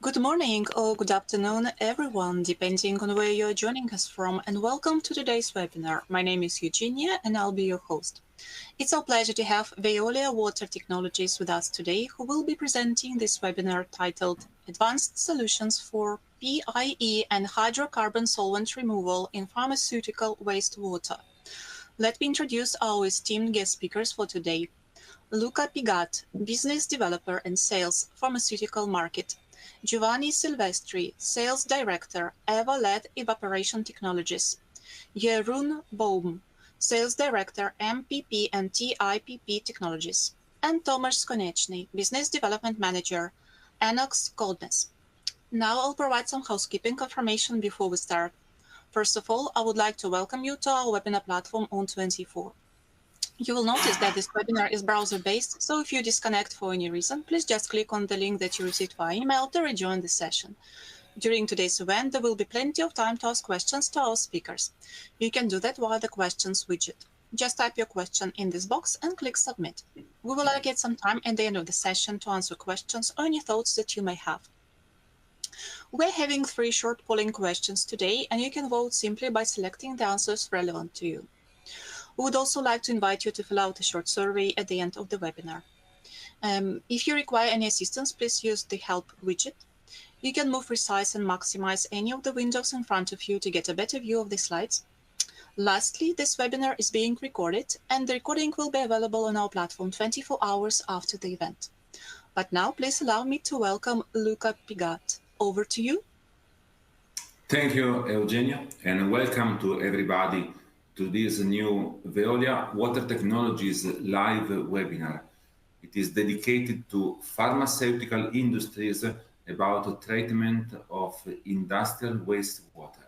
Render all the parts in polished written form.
Good morning or good afternoon, everyone, depending on where you're joining us from, and welcome to today's webinar. My name is Eugenia, and I'll be your host. It's our pleasure to have Veolia Water Technologies with us today, who will be presenting this webinar titled Advanced Solutions for PIE and Hydrocarbon Solvent Removal in Pharmaceutical Wastewater. Let me introduce our esteemed guest speakers for today. Luca Pigat, Business Developer and Sales, Pharmaceutical Market. Giovanni Silvestri, Sales Director, EVA-led Evaporation Technologies. Jeroen Boom, Sales Director, MPP and TIPP Technologies. And Tomasz Konieczny, Business Development Manager, Anox Coldness. Now I'll provide some housekeeping information before we start. First of all, I would like to welcome you to our webinar platform On24. You will notice that this webinar is browser-based, so if you disconnect for any reason, please just click on the link that you received via email to rejoin the session. During today's event, there will be plenty of time to ask questions to our speakers. You can do that via the questions widget. Just type your question in this box and click submit. We will allocate some time at the end of the session to answer questions or any thoughts that you may have. We're having 3 short polling questions today, and you can vote simply by selecting the answers relevant to you. We would also like to invite you to fill out a short survey at the end of the webinar. If you require any assistance, please use the Help widget. You can move, resize, and maximize any of the windows in front of you to get a better view of the slides. Lastly, this webinar is being recorded, and the recording will be available on our platform 24 hours after the event. But now, please allow me to welcome Luca Pigat. Over to you. Thank you, Eugenia, and welcome to everybody to this new Veolia Water Technologies live webinar. It is dedicated to pharmaceutical industries about treatment of industrial wastewater.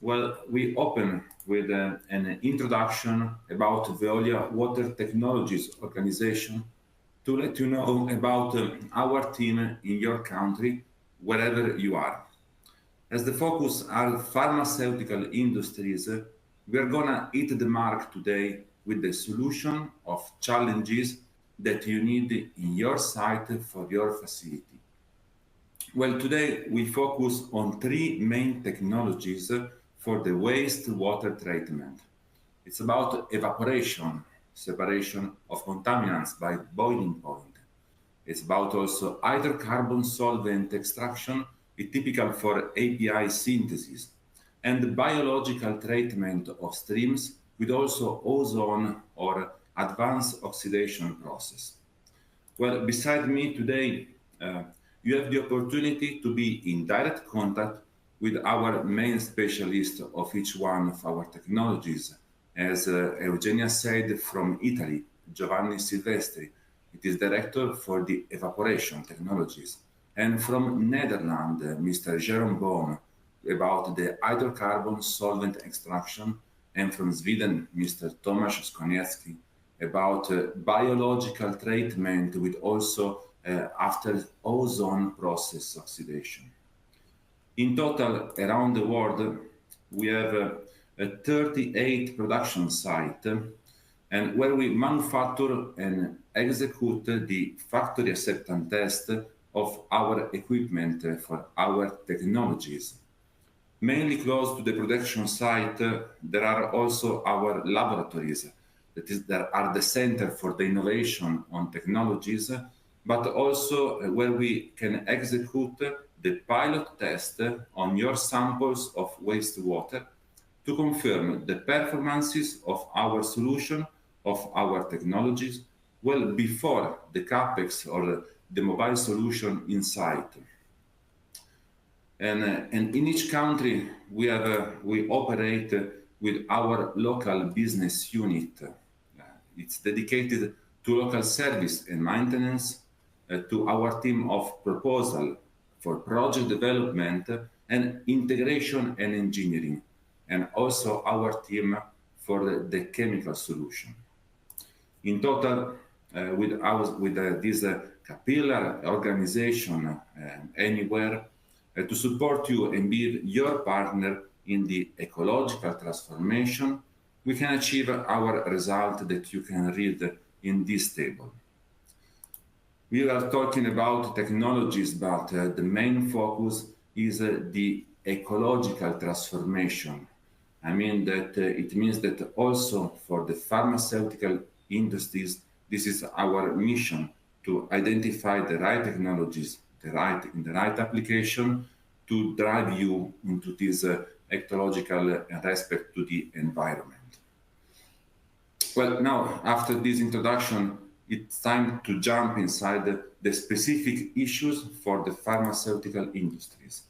Well, we open with an introduction about Veolia Water Technologies organization to let you know about our team in your country, wherever you are. As the focus are pharmaceutical industries, we are gonna hit the mark today with the solution of challenges that you need in your site for your facility. Well, today we focus on 3 main technologies for the wastewater treatment. It's about evaporation, separation of contaminants by boiling point. It's about also hydrocarbon solvent extraction, it's typical for API synthesis, and the biological treatment of streams with also ozone or advanced oxidation process. Well, beside me today, you have the opportunity to be in direct contact with our main specialist of each one of our technologies. As Eugenia said, from Italy, Giovanni Silvestri, it is director for the Evaporation Technologies. And from Netherlands, Mr. Jeroen Boom, about the hydrocarbon solvent extraction, and from Sweden, Mr. Tomasz Konieczny, about biological treatment with also after ozone process oxidation. In total, around the world, we have a 38 production sites, and where we manufacture and execute the factory acceptance test of our equipment for our technologies. Mainly close to the production site, there are also our laboratories, that are the center for the innovation on technologies, but also where we can execute the pilot test on your samples of wastewater to confirm the performances of our solution, of our technologies, well before the CapEx or the mobile solution inside. And in each country, we operate with our local business unit. It's dedicated to local service and maintenance, to our team of proposal for project development and integration and engineering, and also our team for the chemical solution. In total, with this capillary organization anywhere, to support you and be your partner in the ecological transformation, we can achieve our result that you can read in this table. We are talking about technologies, but the main focus is the ecological transformation. I mean that it means that also for the pharmaceutical industries, this is our mission to identify the right technologies, in the right application to drive you into this ecological respect to the environment. Well, now, after this introduction, it's time to jump inside the specific issues for the pharmaceutical industries.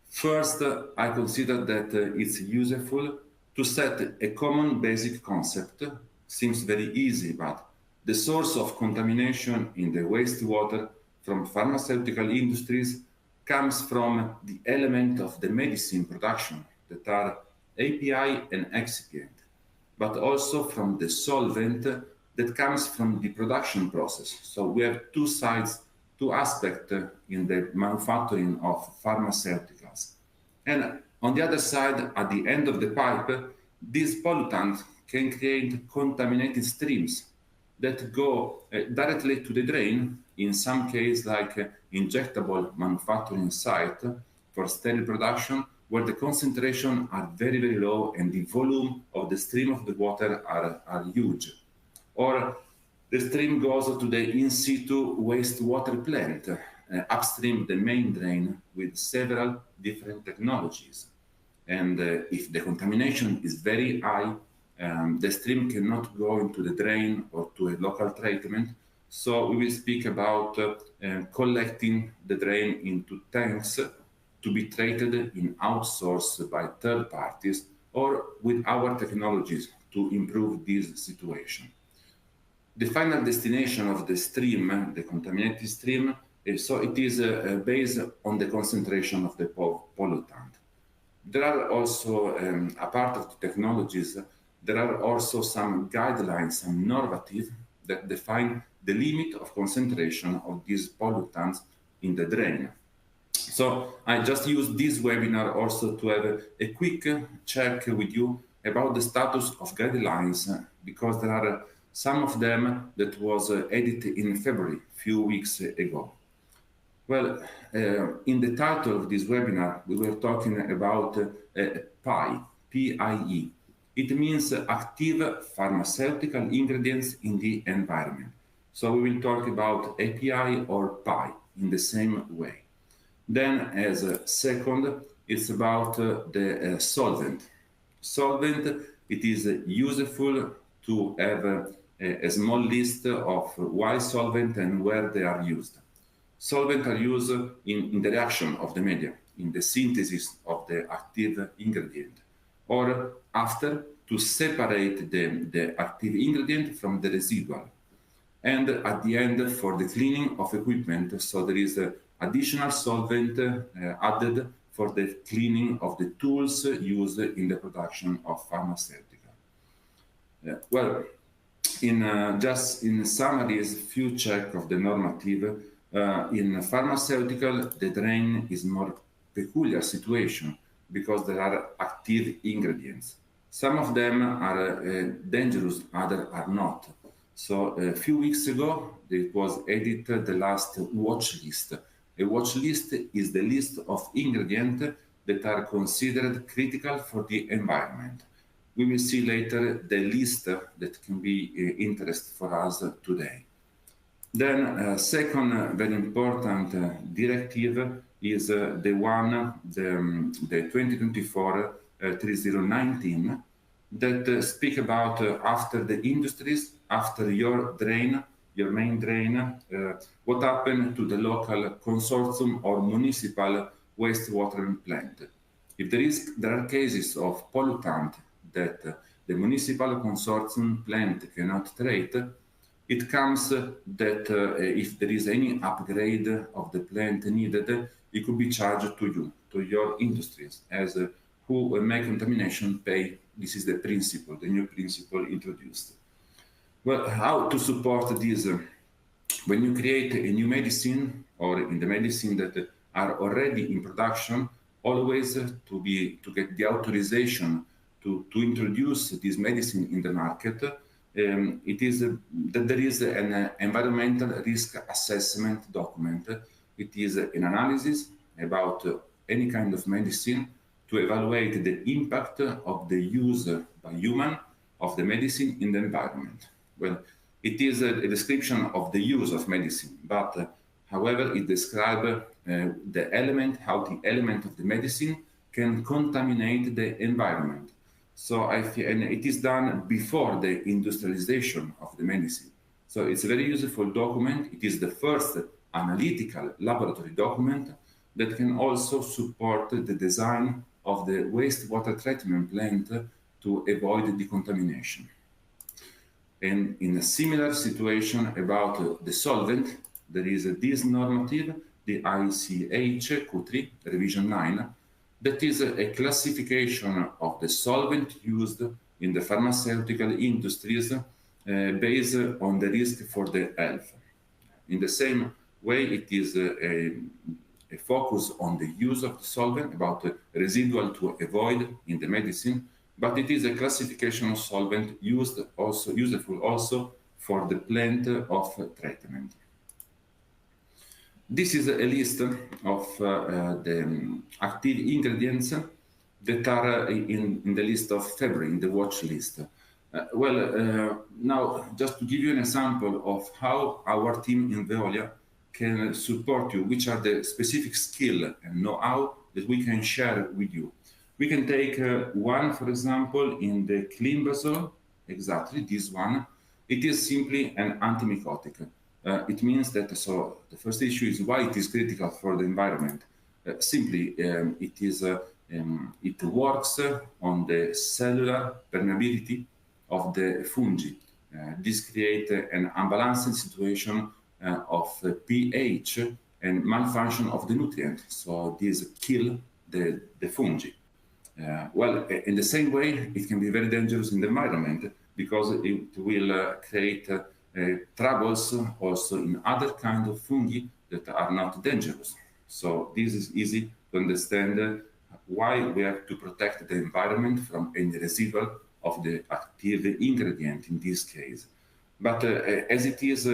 First, I consider that it's useful to set a common basic concept. Seems very easy, but the source of contamination in the wastewater from pharmaceutical industries comes from the element of the medicine production that are API and excipient, but also from the solvent that comes from the production process. So we have two sides, two aspects in the manufacturing of pharmaceuticals. And on the other side, at the end of the pipe, these pollutants can create contaminated streams that go directly to the drain, in some cases like injectable manufacturing site for sterile production, where the concentration are very, very low and the volume of the stream of the water are huge. Or the stream goes to the in situ wastewater plant, upstream the main drain with several different technologies. And if the contamination is very high, the stream cannot go into the drain or to a local treatment. So we will speak about collecting the drain into tanks to be treated in outsourced by third parties or with our technologies to improve this situation. The final destination of the stream, the contaminated stream, so it is based on the concentration of the pollutant. There are also, a part of the technologies, there are also some guidelines, some normative that define the limit of concentration of these pollutants in the drain. So I just use this webinar also to have a quick check with you about the status of guidelines, because there are some of them that was edited in February, few weeks ago. Well, in the title of this webinar, we were talking about PIE, P-I-E. It means active pharmaceutical ingredients in the environment. So we will talk about API or PIE in the same way. Then as a second, it's about the solvent. Solvent, it is useful to have a small list of why solvent and where they are used. Solvents are used in the reaction of the media, in the synthesis of the active ingredient, or after to separate the active ingredient from the residual. And at the end, for the cleaning of equipment, so there is additional solvent added for the cleaning of the tools used in the production of pharmaceutical. Well, just in summaries, few check of the normative. In pharmaceutical, the drain is more peculiar situation because there are active ingredients. Some of them are dangerous, others are not. So a few weeks ago, it was edited the last watch list. A watch list is the list of ingredients that are considered critical for the environment. We will see later the list that can be interest for us today. Then second very important directive is the 2024-3019 that speak about after the industries, after your drain, your main drain, what happened to the local consortium or municipal wastewater plant. If there are cases of pollutant that the municipal consortium plant cannot treat, it comes that if there is any upgrade of the plant needed, it could be charged to you, to your industries, as who make contamination pay. This is the principle, the new principle introduced. Well, how to support this? When you create a new medicine, or in the medicine that are already in production, always to get the authorization to introduce this medicine in the market, it is that there is an environmental risk assessment document. It is an analysis about any kind of medicine to evaluate the impact of the use by human of the medicine in the environment. Well, it is a description of the use of medicine, but however, it describes the element, how the element of the medicine can contaminate the environment. So and it is done before the industrialization of the medicine. So it's a very useful document. It is the first analytical laboratory document that can also support the design of the wastewater treatment plant to avoid decontamination. And in a similar situation about the solvent, there is this normative, the ICH Q3 revision 9, that is a classification of the solvent used in the pharmaceutical industries based on the risk for the health. In the same way, it is a focus on the use of the solvent, about residual to avoid in the medicine, but it is a classification of solvent useful also for the plant of treatment. This is a list of the active ingredients that are in the list of February, in the watch list. Now, just to give you an example of how our team in Veolia can support you, which are the specific skill and know-how that we can share with you. We can take one, for example, in the clenbazole, exactly this one. It is simply an antimycotic. It means that, so the first issue is why it is critical for the environment. It works on the cellular permeability of the fungi. This creates an unbalanced situation of pH and malfunction of the nutrient. So this kill the fungi. In the same way, it can be very dangerous in the environment because it will create troubles also in other kinds of fungi that are not dangerous. So this is easy to understand why we have to protect the environment from any residual of the active ingredient in this case. But as it is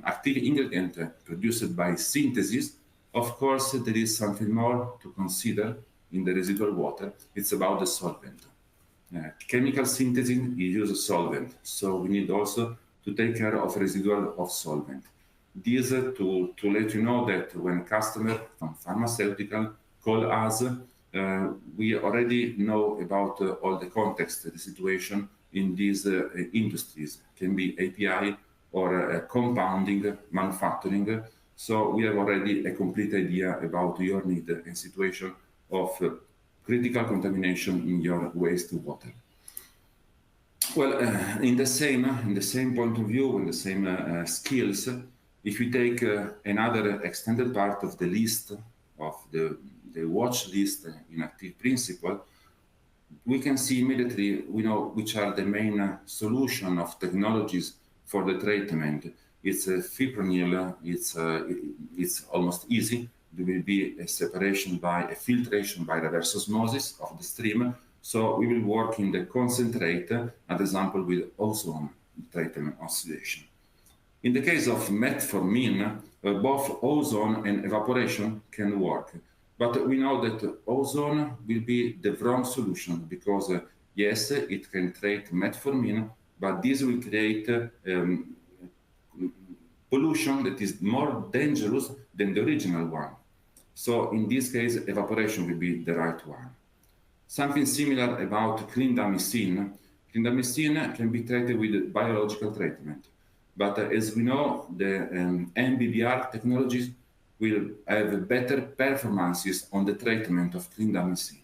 active ingredient produced by synthesis, of course, there is something more to consider in the residual water. It's about the solvent. Chemical synthesis uses solvent, so we need also to take care of residual of solvent. This to let you know that when customer from pharmaceutical call us, we already know about all the context, the situation in these industries. Can be API or compounding, manufacturing. So we have already a complete idea about your need and situation of critical contamination in your wastewater. Well, in the same point of view, in the same skills, if we take another extended part of the list of the watch list in active principle, we can see immediately, we know which are the main solution of technologies for the treatment. It's fipronil, it's almost easy. There will be a separation by a filtration by reverse osmosis of the stream. So we will work in the concentrate, an example with ozone treatment oxidation. In the case of metformin, both ozone and evaporation can work. But we know that ozone will be the wrong solution because, yes, it can treat metformin, but this will create pollution that is more dangerous than the original one. So in this case, evaporation will be the right one. Something similar about clindamycin. Clindamycin can be treated with biological treatment. But as we know, the MBBR technologies will have better performances on the treatment of clindamycin.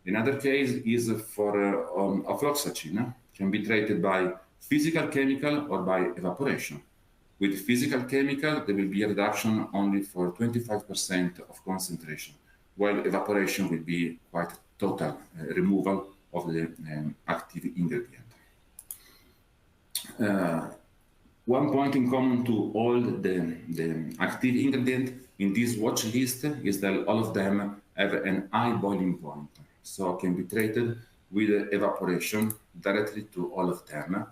Another case is for ofloxacin, can be treated by physical chemical or by evaporation. With physical chemical, there will be a reduction only for 25% of concentration, while evaporation will be quite total removal of the active ingredient. One point in common to all the active ingredient in this watch list is that all of them have an high boiling point, so can be treated with evaporation directly to all of them.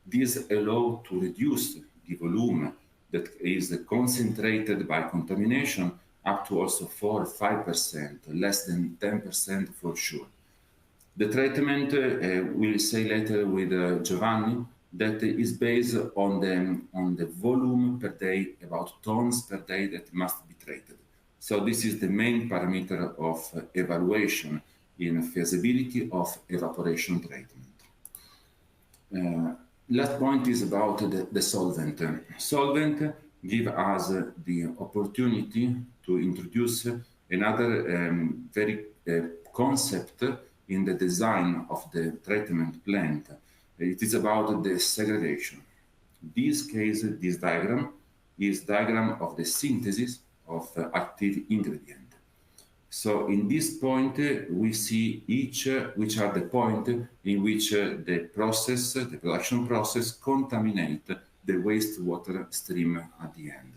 This allows to reduce the volume that is concentrated by contamination up to also 4 or 5%, less than 10% for sure. The treatment, we'll say later with Giovanni, that is based on the volume per day, about tons per day that must be treated. So this is the main parameter of evaluation in feasibility of evaporation treatment. Last point is about the solvent. Solvent give us the opportunity to introduce another very concept in the design of the treatment plant. It is about the segregation. This case, this diagram is diagram of the synthesis of active ingredient. So in this point, we see each, which are the point in which the process, the production process, contaminate the wastewater stream at the end.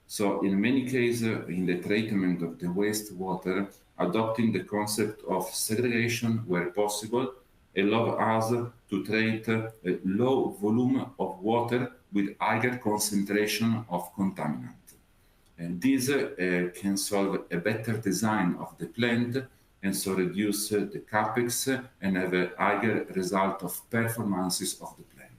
So in many cases, in the treatment of the wastewater, adopting the concept of segregation where possible allow us to treat a low volume of water with higher concentration of contaminant. And this can solve a better design of the plant and so reduce the capex and have a higher result of performances of the plant.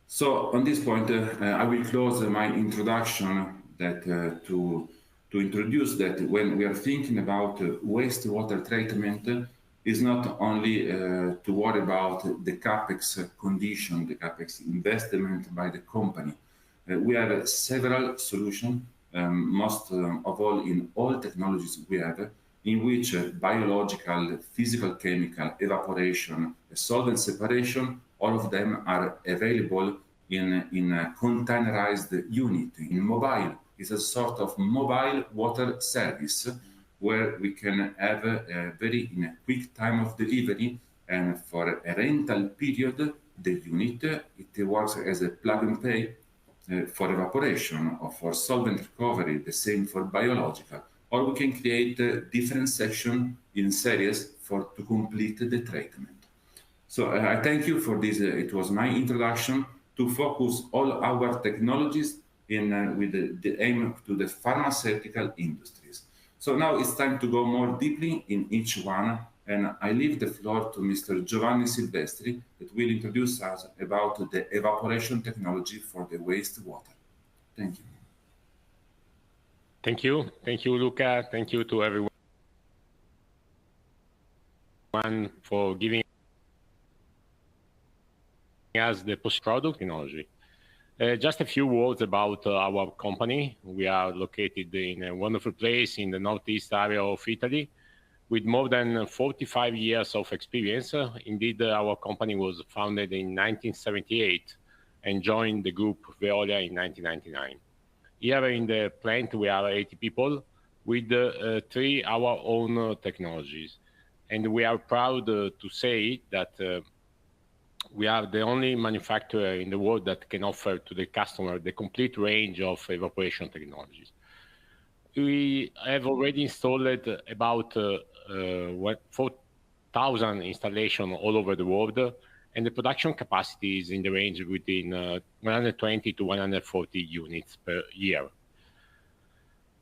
So on this point, I will close my introduction that to introduce that when we are thinking about wastewater treatment, is not only to worry about the capex condition, the capex investment by the company. We have several solutions, most of all in all technologies we have, in which biological, physical, chemical, evaporation, solvent separation, all of them are available in a containerized unit, in mobile. It's a sort of mobile water service where we can have in a quick time of delivery, and for a rental period, the unit, it works as a plug and play for evaporation or for solvent recovery, the same for biological, or we can create different sections in series to complete the treatment. So I thank you for this. It was my introduction to focus all our technologies with the aim to the pharmaceutical industries. So now it's time to go more deeply in each one, and I leave the floor to Mr. Giovanni Silvestri that will introduce us about the evaporation technology for the wastewater. Thank you. Thank you, Luca. Thank you to everyone for giving us the post-product technology. Just a few words about our company. We are located in a wonderful place in the northeast area of Italy with more than 45 years of experience. Indeed, our company was founded in 1978 and joined the group Veolia in 1999. Here in the plant, we are 80 people with 3 our own technologies. And we are proud to say that we are the only manufacturer in the world that can offer to the customer the complete range of evaporation technologies. We have already installed about 4,000 installations all over the world, and the production capacity is in the range between 120 to 140 units per year.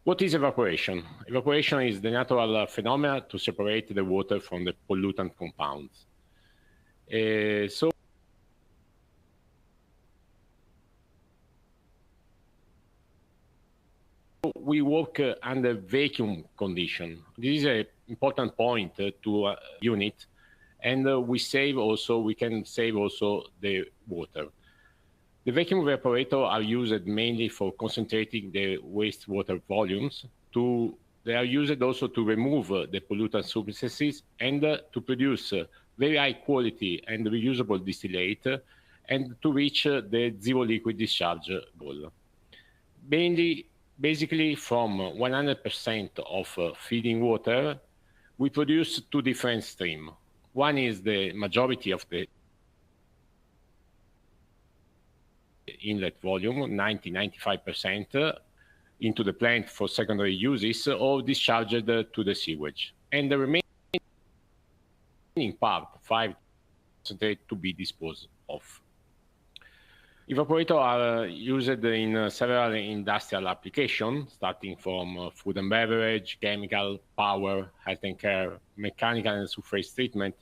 What is evaporation? Evaporation is the natural phenomenon to separate the water from the pollutant compounds. So we work under vacuum condition. This is an important point to a unit, and we can save also the water. The vacuum evaporator are used mainly for concentrating the wastewater volumes. They are used also to remove the pollutant substances and to produce very high quality and reusable distillate, and to reach the zero liquid discharge goal. Basically, from 100% of feeding water, we produce 2 different streams. One is the majority of the inlet volume, 90-95%, into the plant for secondary uses or discharged to the sewage. And the remaining part, 5% concentrate to be disposed of. Evaporators are used in several industrial applications, starting from food and beverage, chemical, power, health and care, mechanical and surface treatment,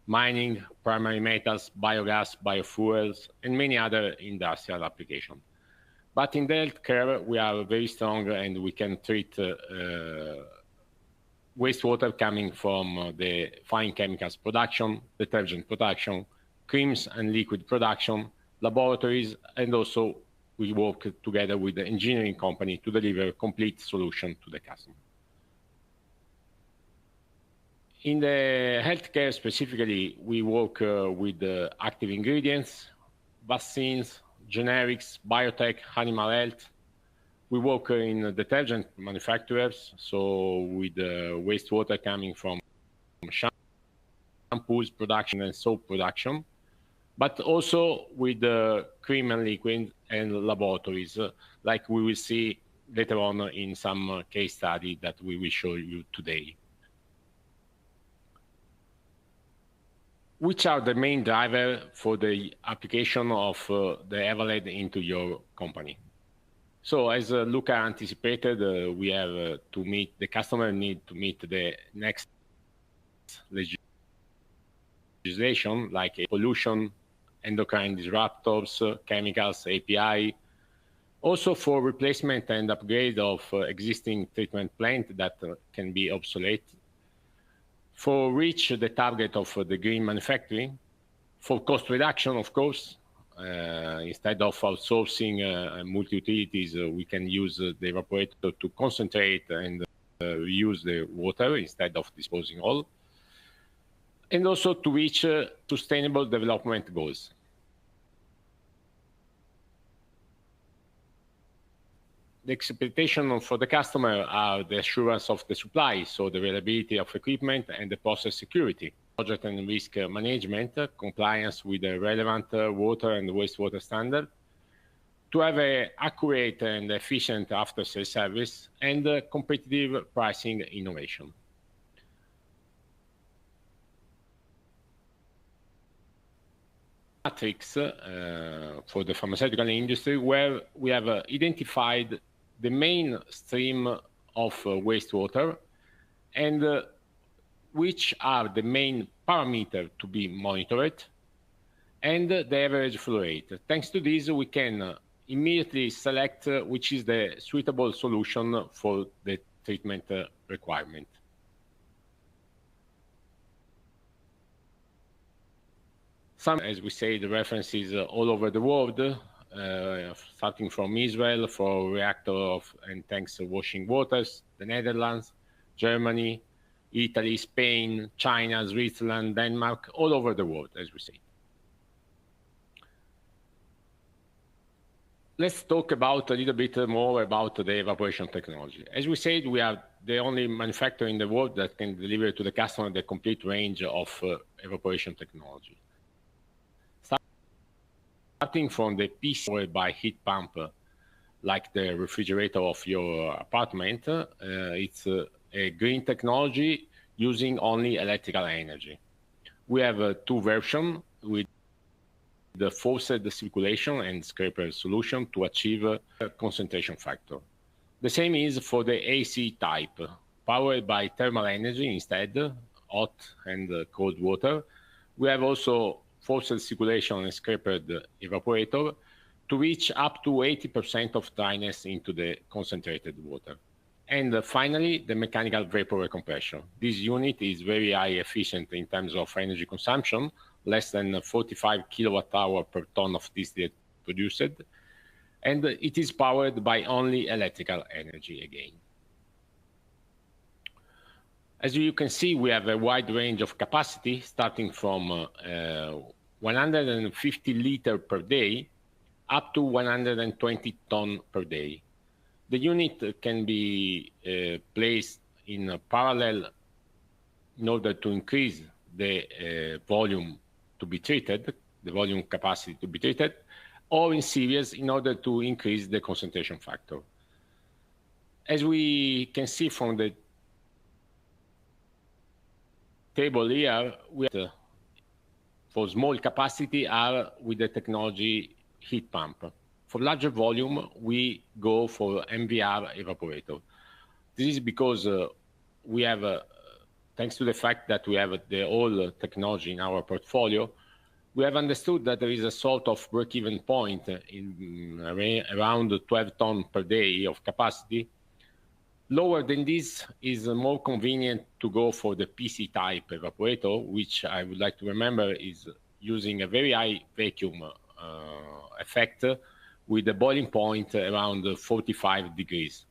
mining, primary metals, biogas, biofuels, and many other industrial applications. But in the healthcare, we are very strong and we can treat wastewater coming from the fine chemicals production, detergent production, creams and liquid production, laboratories, and also we work together with the engineering company to deliver a complete solution to the customer. In the healthcare specifically, we work with active ingredients, vaccines, generics, biotech, animal health. We work in detergent manufacturers, so with wastewater coming from shampoos production and soap production, but also with cream and liquid and laboratories, like we will see later on in some case study that we will show you today. Which are the main drivers for the application of the Evaled into your company? So as Luca anticipated, we have to meet, the customer need to meet the next legislation, like pollution, endocrine disruptors, chemicals, API. Also for replacement and upgrade of existing treatment plant that can be obsolete. For reach the target of the green manufacturing. For cost reduction, of course. Instead of outsourcing multi-utilities, we can use the evaporator to concentrate and reuse the water instead of disposing all. And also to reach sustainable development goals. The expectation for the customer are the assurance of the supply, so the availability of equipment and the process security. Project and risk management, compliance with the relevant water and wastewater standard, to have an accurate and efficient after-sales service, and competitive pricing innovation. Matrix for the pharmaceutical industry, where we have identified the main stream of wastewater and which are the main parameters to be monitored, and the average flow rate. Thanks to this, we can immediately select which is the suitable solution for the treatment requirement. Some, as we say, the references all over the world, starting from Israel for reactor and tanks washing waters, the Netherlands, Germany, Italy, Spain, China, Switzerland, Denmark, all over the world, as we say. Let's talk about a little bit more about the evaporation technology. As we said, we are the only manufacturer in the world that can deliver to the customer the complete range of evaporation technology. Starting from the PC by heat pump, like the refrigerator of your apartment, it's a green technology using only electrical energy. We have two versions with the forced circulation and scraper solution to achieve a concentration factor. The same is for the AC type, powered by thermal energy instead, hot and cold water. We have also forced circulation and scrapered evaporator to reach up to 80% of dryness into the concentrated water. And finally, the mechanical vapor recompression. This unit is very high efficient in terms of energy consumption, less than 45 kilowatt-hour per ton of distillate produced, and it is powered by only electrical energy again. As you can see, we have a wide range of capacity, starting from 150 liters per day up to 120 tons per day. The unit can be placed in parallel in order to increase the volume to be treated, the volume capacity to be treated, or in series in order to increase the concentration factor. As we can see from the table here, we have for small capacity are with the technology heat pump. For larger volume, we go for MBR evaporator. This is because we have, thanks to the fact that we have the whole technology in our portfolio, we have understood that there is a sort of break-even point in around 12 tons per day of capacity. Lower than this is more convenient to go for the PC type evaporator, which I would like to remember is using a very high vacuum effect with a boiling point around 45 degrees.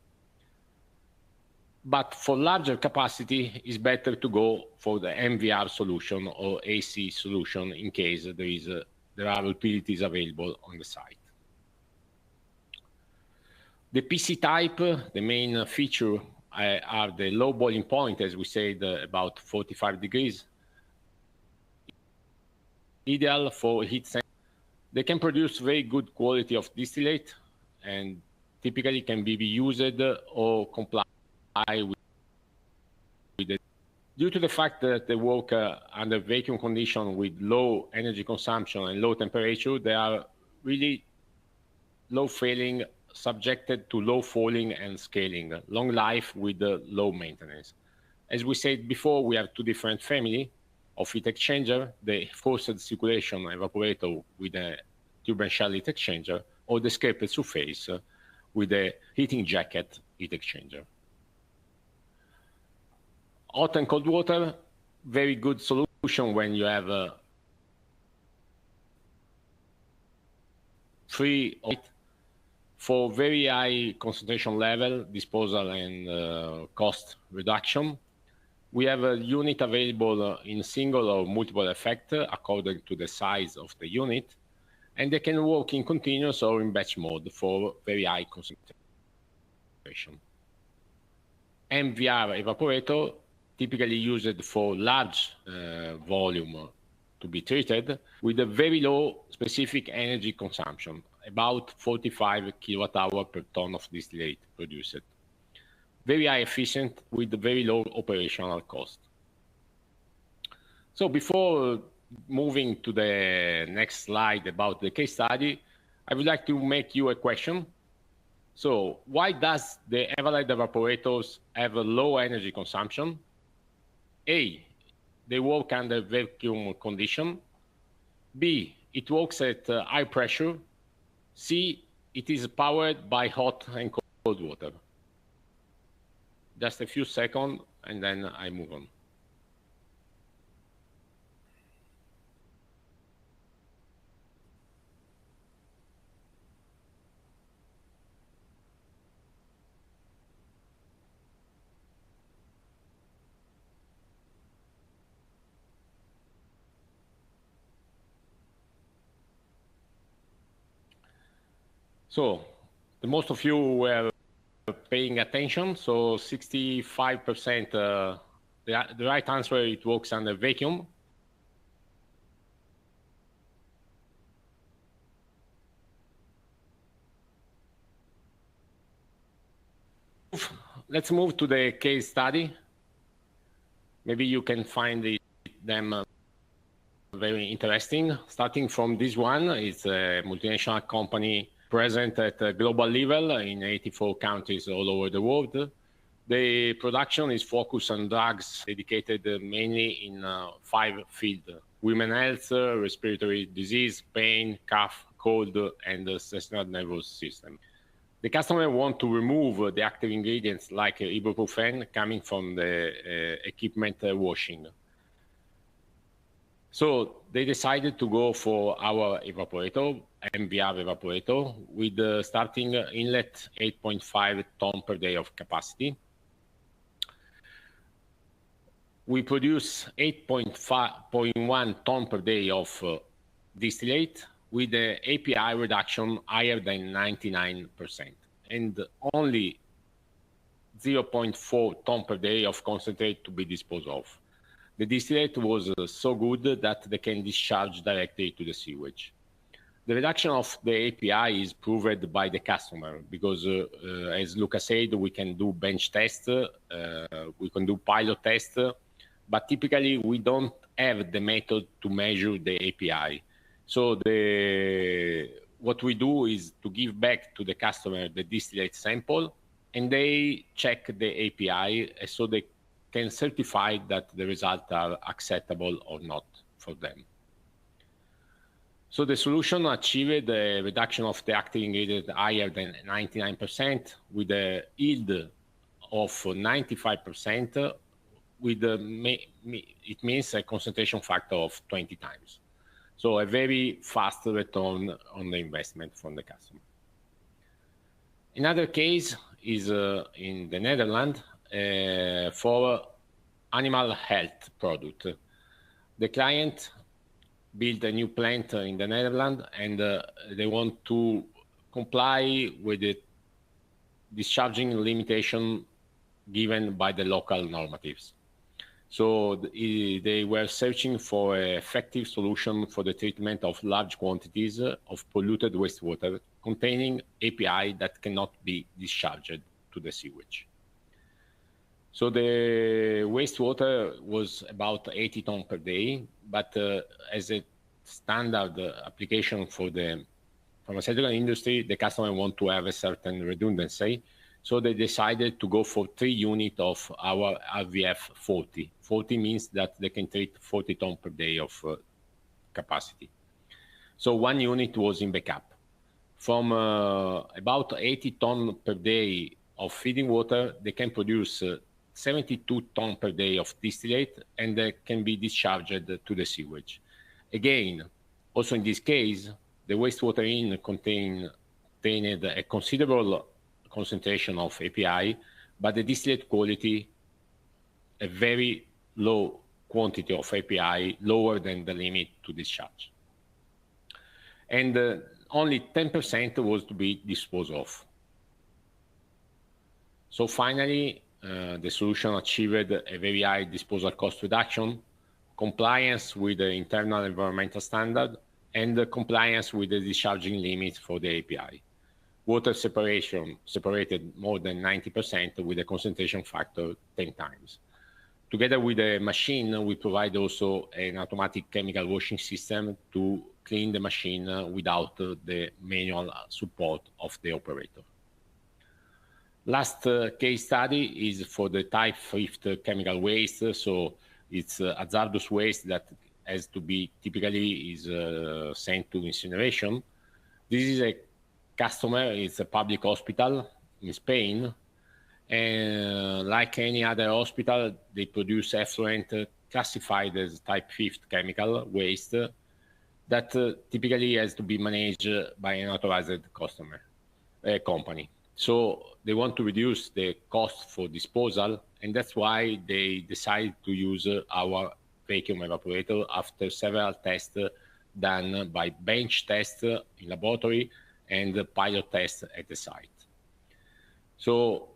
But for larger capacity, it's better to go for the MVR solution or AC solution in case there are utilities available on the site. The PC type, the main feature are the low boiling point, as we said, about 45 degrees. Ideal for heat sensing. They can produce very good quality of distillate and typically can be used or comply with it. Due to the fact that they work under vacuum condition with low energy consumption and low temperature, they are really low failing, subjected to low falling and scaling, long life with low maintenance. As we said before, we have two different families of heat exchanger, the forced circulation evaporator with a turbine shell heat exchanger, or the scraped surface with a heating jacket heat exchanger. Hot and cold water, very good solution when you have free for very high concentration level, disposal and cost reduction. We have a unit available in single or multiple effect according to the size of the unit, and they can work in continuous or in batch mode for very high concentration. MVR evaporator, typically used for large volume to be treated with a very low specific energy consumption, about 45 kilowatt-hour per ton of distillate produced. Very high efficient with very low operational cost. So before moving to the next slide about the case study, I would like to make you a question. So why does the Everlight evaporators have a low energy consumption? A, they work under vacuum condition. B, it works at high pressure. C, it is powered by hot and cold water. Just a few seconds, and then I move on. So, the most of you were paying attention. So 65%, the right answer, it works under vacuum. Let's move to the case study. Maybe you can find them very interesting. Starting from this one, it's a multinational company present at a global level in 84 countries all over the world. The production is focused on drugs dedicated mainly in 5 fields: women health, respiratory disease, pain, cough, cold, and the central nervous system. The customer want to remove the active ingredients like ibuprofen coming from the equipment washing. So they decided to go for our evaporator, MBR evaporator, with starting inlet 8.5 ton per day of capacity. We produce 8.1 ton per day of distillate with the API reduction higher than 99% and only 0.4 ton per day of concentrate to be disposed of. The distillate was so good that they can discharge directly to the sewage. The reduction of the API is proved by the customer because, as Luca said, we can do bench tests, we can do pilot tests but typically we don't have the method to measure the API. So what we do is to give back to the customer the distillate sample, and they check the API so they can certify that the results are acceptable or not for them. So the solution achieved a reduction of the active ingredient higher than 99% with a yield of 95%, with it means a concentration factor of 20 times. So a very fast return on the investment from the customer. Another case is in the Netherlands for animal health product. The client built a new plant in the Netherlands, and they want to comply with the discharging limitation given by the local normatives. So they were searching for an effective solution for the treatment of large quantities of polluted wastewater containing API that cannot be discharged to the sewage. So the wastewater was about 80 tons per day, but as a standard application for the pharmaceutical industry, the customer want to have a certain redundancy. So they decided to go for 3 units of our RVF 40. 40 means that they can treat 40 tons per day of capacity. So 1 unit was in backup. From about 80 tons per day of feeding water, they can produce 72 tons per day of distillate, and they can be discharged to the sewage. Again, also in this case, the wastewater contained a considerable concentration of API, but the distillate quality, a very low quantity of API, lower than the limit to discharge. And only 10% was to be disposed of. So finally, the solution achieved a very high disposal cost reduction, compliance with the internal environmental standard, and the compliance with the discharging limits for the API. Water separation separated more than 90% with a concentration factor 10 times. Together with the machine, we provide also an automatic chemical washing system to clean the machine without the manual support of the operator. Last case study is for the type 5 chemical waste. So it's hazardous waste that has to be typically sent to incineration. This is a customer, it's a public hospital in Spain. And like any other hospital, they produce effluent classified as type 5 chemical waste that typically has to be managed by an authorized company. So they want to reduce the cost for disposal, and that's why they decide to use our vacuum evaporator after several tests done by bench tests in laboratory and pilot tests at the site. So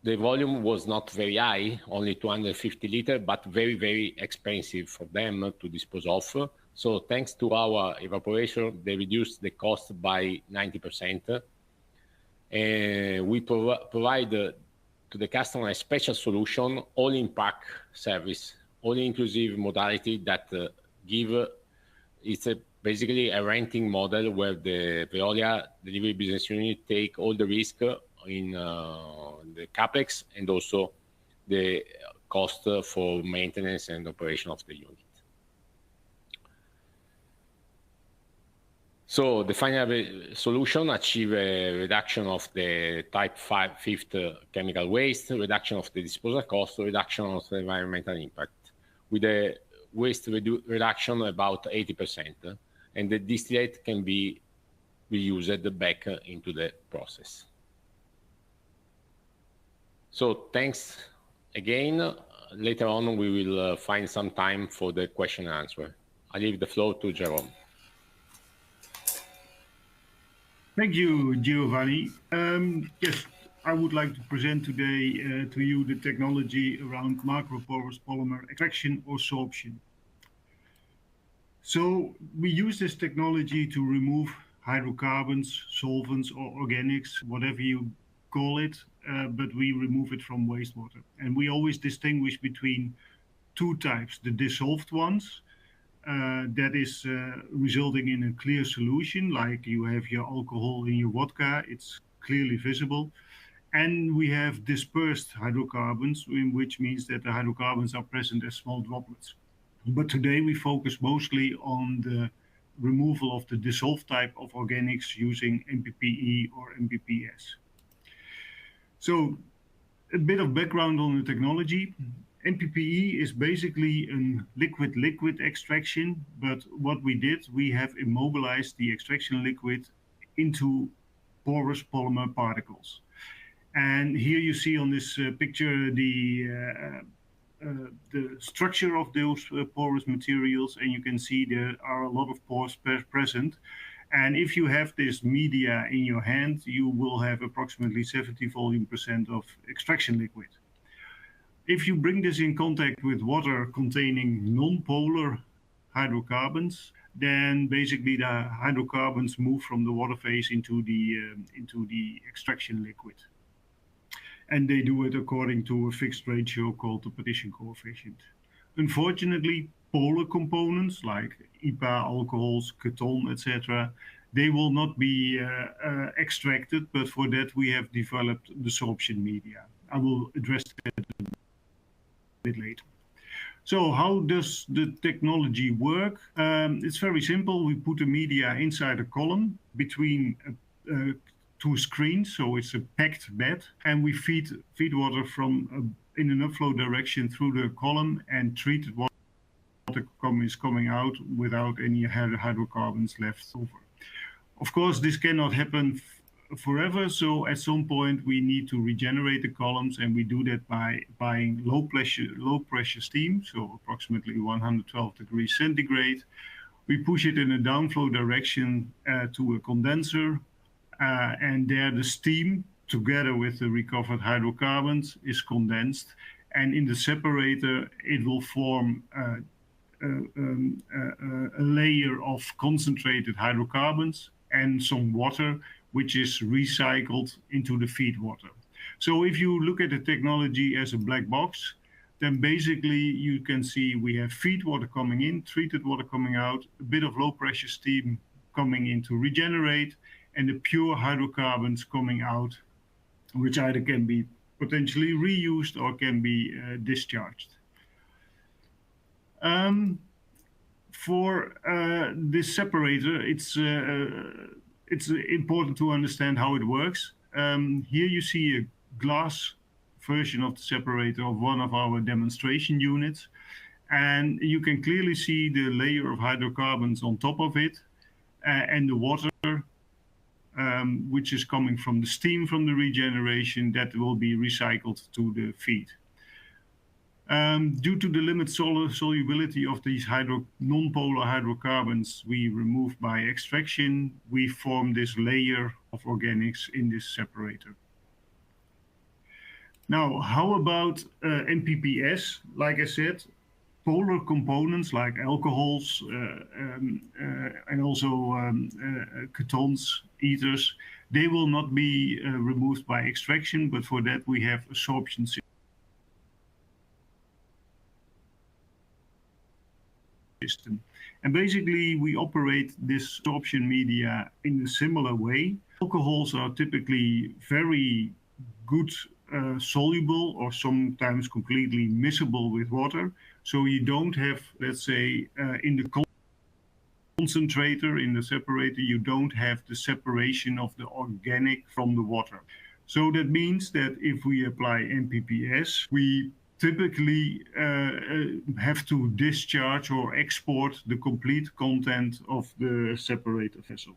the volume was not very high, only 250 liters, but very, very expensive for them to dispose of. So thanks to our evaporation, they reduced the cost by 90%. We provide to the customer a special solution, all-in-pack service, all-inclusive modality that it's basically a renting model where the Veolia delivery business unit take all the risk in the capex and also the cost for maintenance and operation of the unit. So the final solution achieve a reduction of the type 5 chemical waste, reduction of the disposal cost, reduction of the environmental impact, with a waste reduction about 80%, and the distillate can be reused back into the process. So thanks again. Later on, we will find some time for the question and answer. I leave the floor to Jerome. Thank you, Giovanni. Yes, I would like to present today to you the technology around macroporous polymer extraction or sorption. So we use this technology to remove hydrocarbons, solvents, or organics, whatever you call it, but we remove it from wastewater. And we always distinguish between two types: the dissolved ones, that is resulting in a clear solution, like you have your alcohol in your vodka, it's clearly visible. And we have dispersed hydrocarbons, which means that the hydrocarbons are present as small droplets. But today we focus mostly on the removal of the dissolved type of organics using MPPE or MPPS. So a bit of background on the technology. MPPE is basically a liquid-liquid extraction, but what we did, we have immobilized the extraction liquid into porous polymer particles. And here you see on this picture the structure of those porous materials, and you can see there are a lot of pores present. And if you have this media in your hand, you will have approximately 70 volume% of extraction liquid. If you bring this in contact with water containing non-polar hydrocarbons, then basically the hydrocarbons move from the water phase into the extraction liquid. And they do it according to a fixed ratio called the partition coefficient. Unfortunately, polar components like IPA, alcohols, ketone, etc., they will not be extracted, but for that we have developed the sorption media. I will address that a bit later. So how does the technology work? It's very simple. We put the media inside a column between two screens, so it's a packed bed, and we feed water from in an upflow direction through the column, and treated water is coming out without any hydrocarbons left over. Of course, this cannot happen forever, so at some point we need to regenerate the columns, and we do that by buying low pressure steam, so approximately 112 degrees centigrade. We push it in a downflow direction to a condenser, and there the steam, together with the recovered hydrocarbons, is condensed, and in the separator it will form a layer of concentrated hydrocarbons and some water, which is recycled into the feed water. So if you look at the technology as a black box, then basically you can see we have feed water coming in, treated water coming out, a bit of low pressure steam coming in to regenerate, and the pure hydrocarbons coming out, which either can be potentially reused or can be discharged. For this separator, it's important to understand how it works. Here you see a glass version of the separator of one of our demonstration units, and you can clearly see the layer of hydrocarbons on top of it, and the water which is coming from the steam from the regeneration that will be recycled to the feed. Due to the limited solubility of these non-polar hydrocarbons we remove by extraction, we form this layer of organics in this separator. Now, how about MPPS? Like I said, polar components like alcohols and also ketones, ethers, they will not be removed by extraction, but for that we have a sorption system. And basically we operate this sorption media in a similar way. Alcohols are typically very good soluble or sometimes completely miscible with water. So you don't have, let's say, in the concentrator, in the separator, you don't have the separation of the organic from the water. So that means that if we apply MPPS, we typically have to discharge or export the complete content of the separator vessel.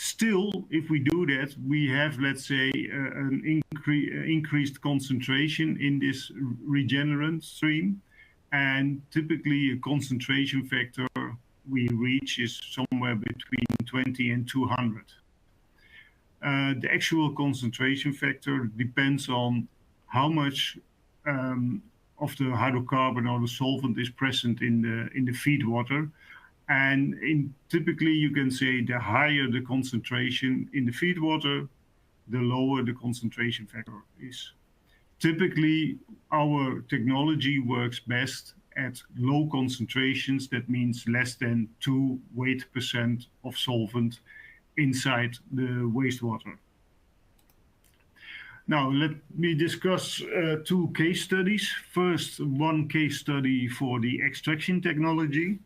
Still, if we do that, we have, let's say, an increased concentration in this regenerant stream, and typically a concentration factor we reach is somewhere between 20 and 200. The actual concentration factor depends on how much of the hydrocarbon or the solvent is present in the feed water. And typically you can say the higher the concentration in the feed water, the lower the concentration factor is. Typically, our technology works best at low concentrations. That means less than 2 weight% of solvent inside the wastewater. Now, let me discuss 2 case studies. First, one case study for the extraction technology.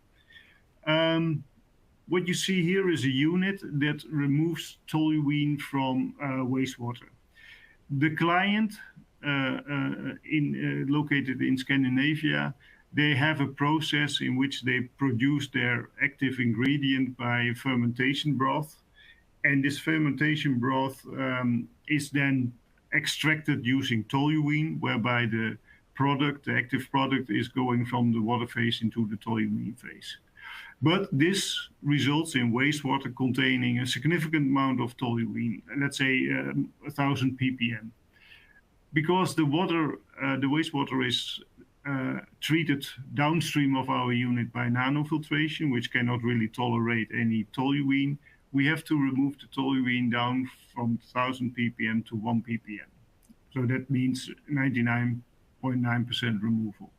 What you see here is a unit that removes toluene from wastewater. The client, located in Scandinavia, they have a process in which they produce their active ingredient by fermentation broth. And this fermentation broth is then extracted using toluene, whereby the active product, is going from the water phase into the toluene phase. But this results in wastewater containing a significant amount of toluene, let's say 1,000 ppm. Because the wastewater is treated downstream of our unit by nanofiltration, which cannot really tolerate any toluene, we have to remove the toluene down from 1,000 ppm to 1 ppm. So that means 99.9% removal.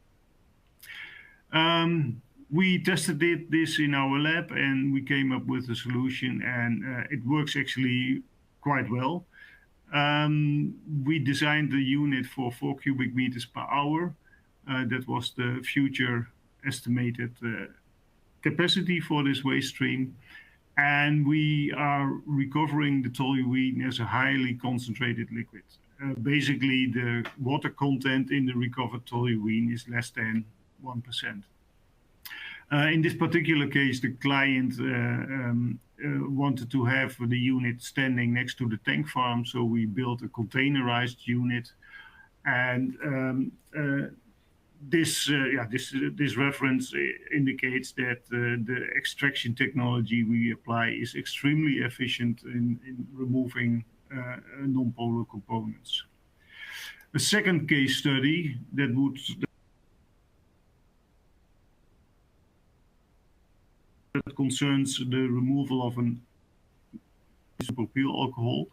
We tested this in our lab, and we came up with a solution, and it works actually quite well. We designed the unit for 4 cubic meters per hour. That was the future estimated capacity for this waste stream. And we are recovering the toluene as a highly concentrated liquid. Basically, the water content in the recovered toluene is less than 1%. In this particular case, the client wanted to have the unit standing next to the tank farm, so we built a containerized unit. And this reference indicates that the extraction technology we apply is extremely efficient in removing non-polar components. A second case study that concerns the removal of an isopropyl alcohol.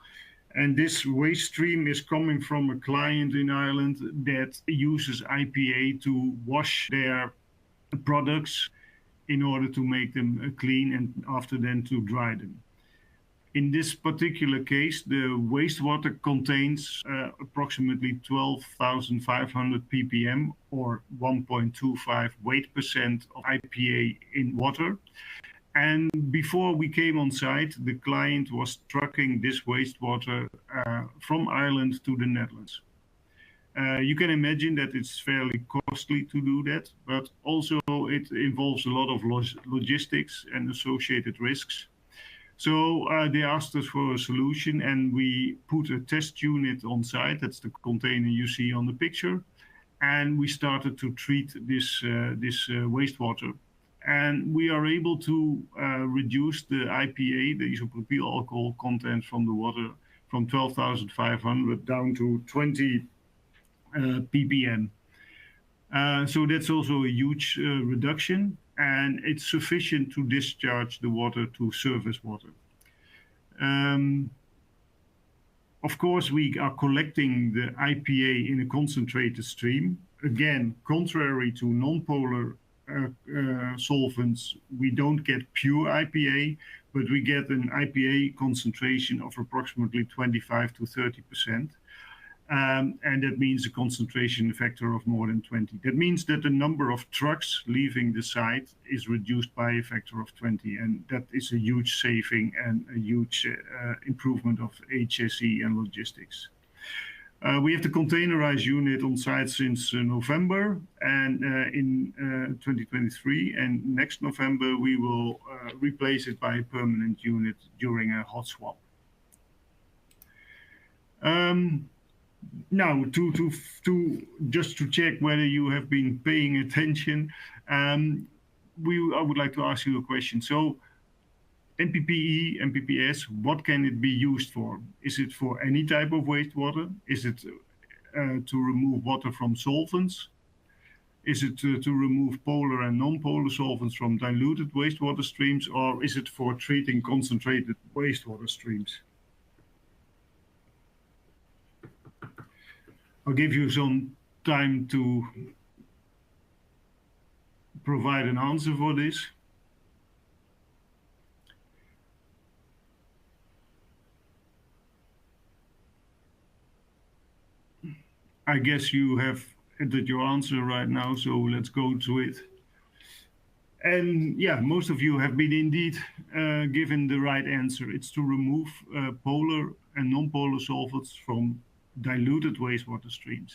And this waste stream is coming from a client in Ireland that uses IPA to wash their products in order to make them clean and after then to dry them. In this particular case, the wastewater contains approximately 12,500 ppm or 1.25 weight% of IPA in water. And before we came on site, the client was trucking this wastewater from Ireland to the Netherlands. You can imagine that it's fairly costly to do that, but also it involves a lot of logistics and associated risks. So they asked us for a solution, and we put a test unit on site. That's the container you see on the picture. And we started to treat this wastewater. And we are ppl to reduce the IPA, the isopropyl alcohol content from the water, from 12,500 down to 20 ppm. So that's also a huge reduction, and it's sufficient to discharge the water to surface water. Of course, we are collecting the IPA in a concentrated stream. Again, contrary to non-polar solvents, we don't get pure IPA, but we get an IPA concentration of approximately 25 to 30%. And that means a concentration factor of more than 20. That means that the number of trucks leaving the site is reduced by a factor of 20. And that is a huge saving and a huge improvement of HSE and logistics. We have the containerized unit on site since November and in 2023. And next November, we will replace it by a permanent unit during a hot swap. Now, just to check whether you have been paying attention, I would like to ask you a question. So, MPPE, MPPS, what can it be used for? Is it for any type of wastewater? Is it to remove water from solvents? Is it to remove polar and non-polar solvents from diluted wastewater streams? Or is it for treating concentrated wastewater streams? I'll give you some time to provide an answer for this. I guess you have entered your answer right now, so let's go to it. And yeah, most of you have been indeed given the right answer. It's to remove polar and non-polar solvents from diluted wastewater streams.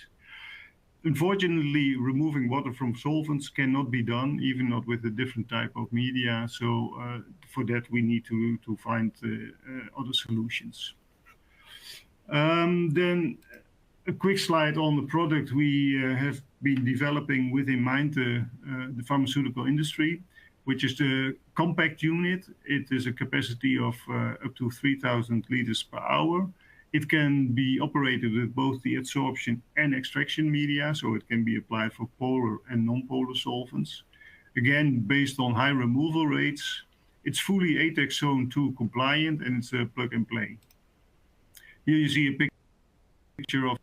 Unfortunately, removing water from solvents cannot be done, even not with a different type of media. So for that, we need to find other solutions. Then a quick slide on the product we have been developing with in mind the pharmaceutical industry, which is the compact unit. It is a capacity of up to 3,000 liters per hour. It can be operated with both the adsorption and extraction media, so it can be applied for polar and non-polar solvents. Again, based on high removal rates, it's fully ATEX Zone 2 compliant, and it's a plug and play. Here you see a picture of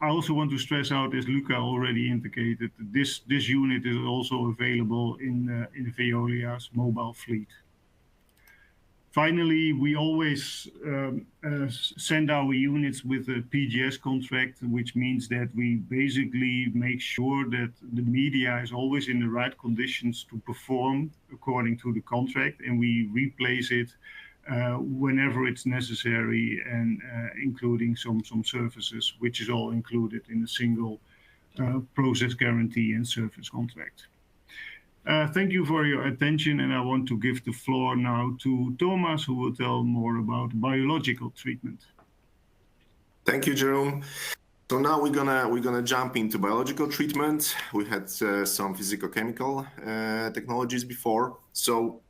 I also want to stress out, as Luca already indicated, this unit is also available in Veolia's mobile fleet. Finally, we always send our units with a PGS contract, which means that we basically make sure that the media is always in the right conditions to perform according to the contract, and we replace it whenever it's necessary, and including some services, which is all included in a single process guarantee and service contract. Thank you for your attention, and I want to give the floor now to Thomas, who will tell more about biological treatment. Thank you, Jerome. So now we're gonna jump into biological treatment. We had some physicochemical technologies before. So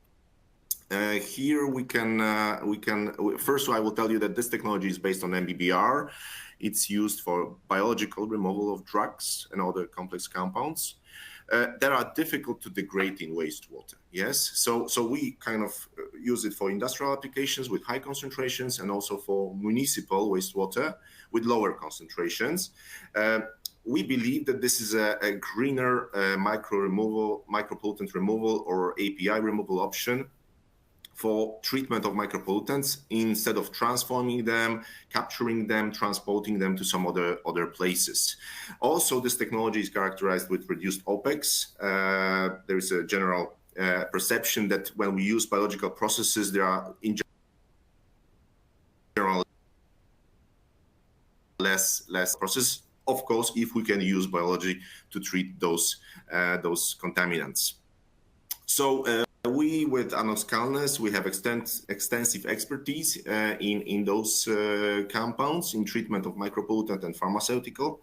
here we can first I will tell you that this technology is based on MBBR. It's used for biological removal of drugs and other complex compounds that are difficult to degrade in wastewater. Yes, so we kind of use it for industrial applications with high concentrations, and also for municipal wastewater with lower concentrations. We believe that this is a greener micropollutant removal or API removal option for treatment of micropollutants, instead of transforming them, capturing them, transporting them to some other places. Also, this technology is characterized with reduced OPEX. There is a general perception that when we use biological processes, there are in general less process. Of course, if we can use biology to treat those contaminants. So we with Anos Kalnes, we have extensive expertise in those compounds in treatment of micropollutant and pharmaceutical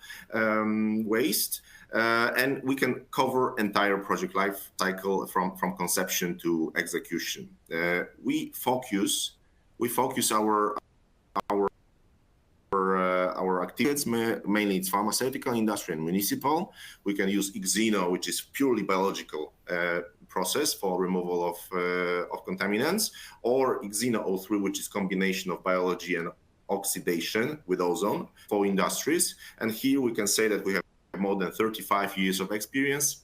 waste, and we can cover entire project life cycle from conception to execution. We focus our activities, mainly it's pharmaceutical, industry, and municipal. We can use eXeno, which is purely biological process for removal of contaminants, or eXeno 03, which is combination of biology and oxidation with ozone for industries. And here we can say that we have more than 35 years of experience